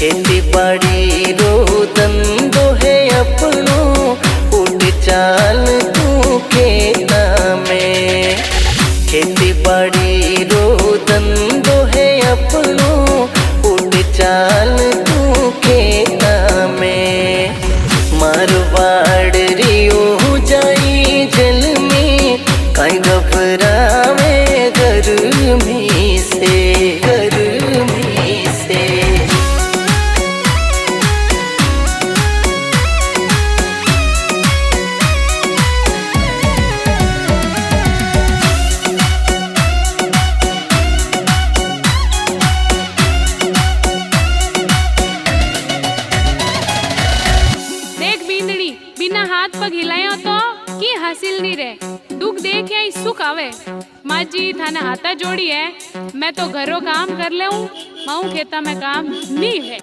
खेती बाड़ी रो धंधो है अपनो, उड़ चाल तू खेता में। खेती बाड़ी रो धंधो है अपनो, उड़ चाल तू खेता में। मारवाड़ रियो जाई जल में, काई घबरावे गर्मी से, गर्मी से। देख बींदड़ी, बिना हाथ पग हिलायो तो की हासिल नहीं रहे। दुख देख या सुख आवे। माँ जी थाने हाथा जोड़ी है, मैं तो घरों काम कर ले हूँ, माऊ खेता में काम नहीं है।